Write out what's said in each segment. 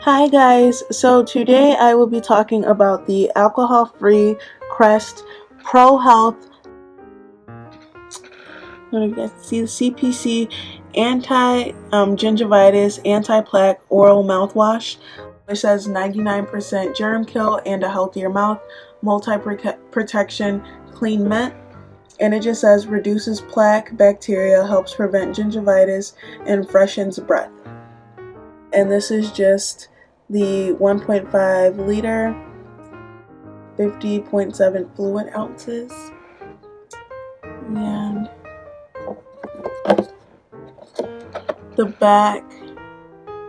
Hi guys, so today I will be talking about the alcohol-free Crest Pro Health, see the CPC anti-gingivitis, anti-plaque oral mouthwash. It says 99% germ kill and a healthier mouth, multi-protection, clean mint. And it just says reduces plaque, bacteria, helps prevent gingivitis, and freshens breath. And this is just the 1.5 liter, 50.7 fluid ounces. And the back,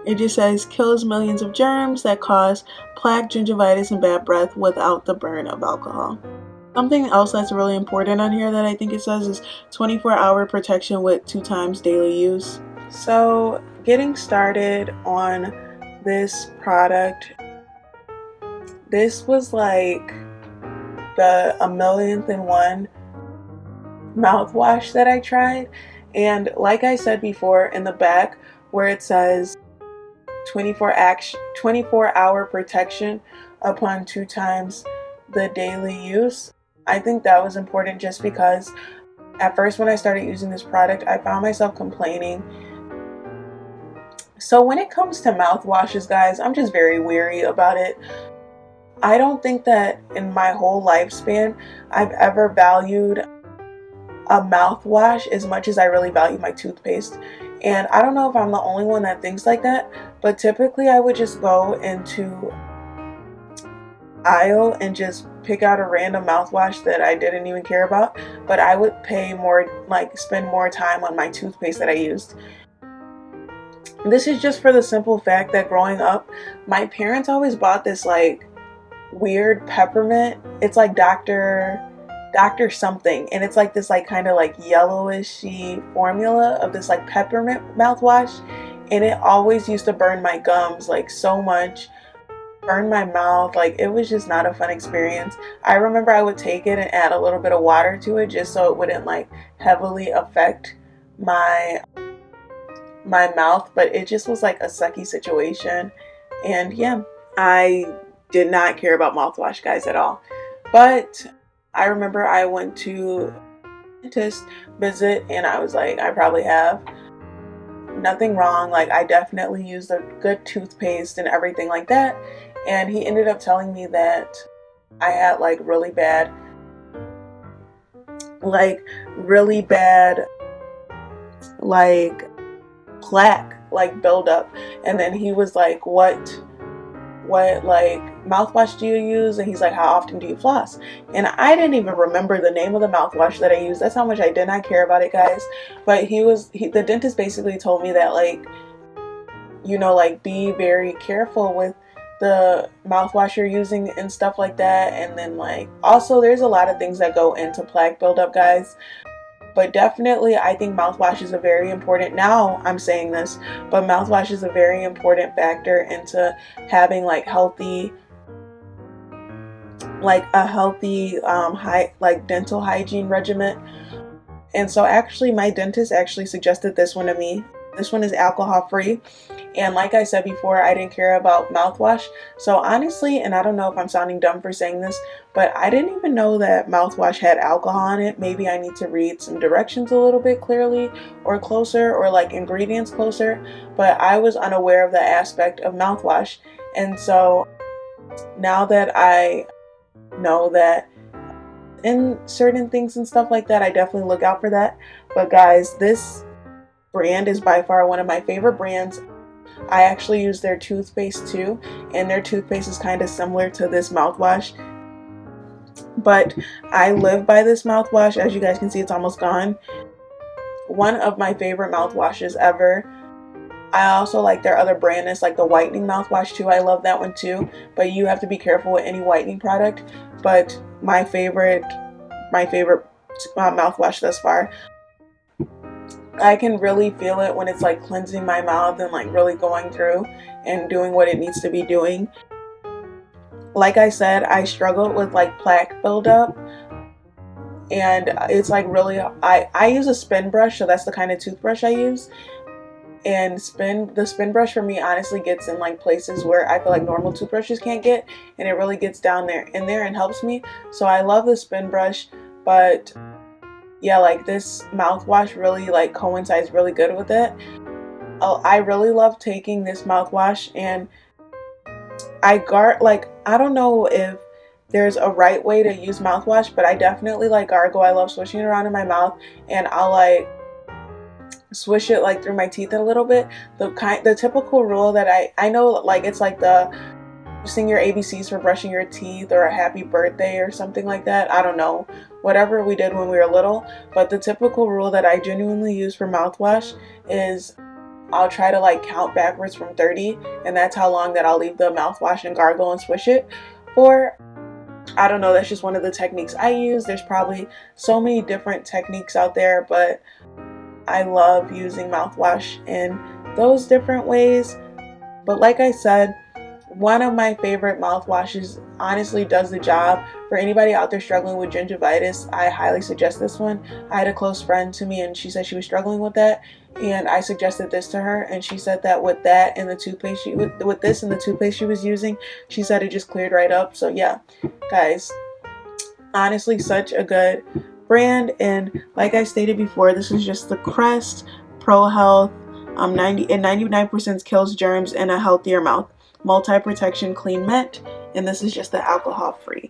it just says kills millions of germs that cause plaque, gingivitis, and bad breath without the burn of alcohol. Something else that's really important on here that I think it says is 24-hour protection with 2 times daily use. So getting started on this product, this was like the a millionth and one mouthwash that I tried. And like I said before, in the back where it says 24-hour protection upon 2 times the daily use, I think that was important just because at first when I started using this product, I found myself complaining. So when it comes to mouthwashes, guys, I'm just very weary about it. I don't think that in my whole lifespan I've ever valued a mouthwash as much as I really value my toothpaste. And I don't know if I'm the only one that thinks like that, but typically I would just go into aisle and just pick out a random mouthwash that I didn't even care about, but I would pay more, like spend more time on my toothpaste that I used. This is just for the simple fact that growing up, my parents always bought this like weird peppermint. It's like Dr. something, and it's like this like kind of like yellowishy formula of this like peppermint mouthwash, and it always used to burn my gums like so much, burn my mouth. Like it was just not a fun experience. I remember I would take it and add a little bit of water to it just so it wouldn't like heavily affect my mouth, but it just was like a sucky situation. And yeah, I did not care about mouthwash, guys, at all. But I remember I went to a dentist visit and I was like, I probably have nothing wrong. Like I definitely used a good toothpaste and everything like that. And he ended up telling me that I had like really bad like plaque like buildup. And then he was like, what like mouthwash do you use? And he's like, how often do you floss? And I didn't even remember the name of the mouthwash that I used. That's how much I did not care about it, guys. But the dentist basically told me that like, you know, like be very careful with the mouthwash you're using and stuff like that. And then like also there's a lot of things that go into plaque buildup, guys. But definitely, I think mouthwash is a very important, now I'm saying this, but mouthwash is a very important factor into having like healthy, like a healthy, dental hygiene regimen. And so actually my dentist actually suggested this one to me. This one is alcohol free. And like I said before, I didn't care about mouthwash. So honestly, and I don't know if I'm sounding dumb for saying this, but I didn't even know that mouthwash had alcohol in it. Maybe I need to read some directions a little bit clearly or closer, or like ingredients closer. But I was unaware of the aspect of mouthwash. And so now that I know that in certain things and stuff like that, I definitely look out for that. But guys, this brand is by far one of my favorite brands. I actually use their toothpaste too, and their toothpaste is kind of similar to this mouthwash. But I live by this mouthwash. As you guys can see, it's almost gone. One of my favorite mouthwashes ever. I also like their other brand. It's like the whitening mouthwash too. I love that one too. But you have to be careful with any whitening product. But my favorite mouthwash thus far. I can really feel it when it's like cleansing my mouth and like really going through and doing what it needs to be doing. Like I said, I struggled with like plaque buildup, and it's like really, I use a spin brush, so that's the kind of toothbrush I use. And the spin brush for me honestly gets in like places where I feel like normal toothbrushes can't get, and it really gets down there in there and helps me. So I love the spin brush, but yeah, like this mouthwash really like coincides really good with it. I really love taking this mouthwash, and I don't know if there's a right way to use mouthwash, but I definitely like gargle. I love swishing it around in my mouth, and I'll like swish it like through my teeth a little bit. The typical rule that I know, like it's like the sing your ABCs for brushing your teeth or a happy birthday or something like that. I don't know, whatever we did when we were little. But the typical rule that I genuinely use for mouthwash is I'll try to like count backwards from 30, and that's how long that I'll leave the mouthwash and gargle and swish it for. I don't know, that's just one of the techniques I use. There's probably so many different techniques out there, but I love using mouthwash in those different ways. But like I said, one of my favorite mouthwashes honestly does the job. For anybody out there struggling with gingivitis, I highly suggest this one. I had a close friend to me, and she said she was struggling with that, and I suggested this to her, and she said that with that and the toothpaste with this and the toothpaste she was using, she said it just cleared right up. So yeah, guys, honestly such a good brand. And like I stated before, this is just the Crest Pro Health 99% kills germs in a healthier mouth multi-protection clean mint, and this is just the alcohol free.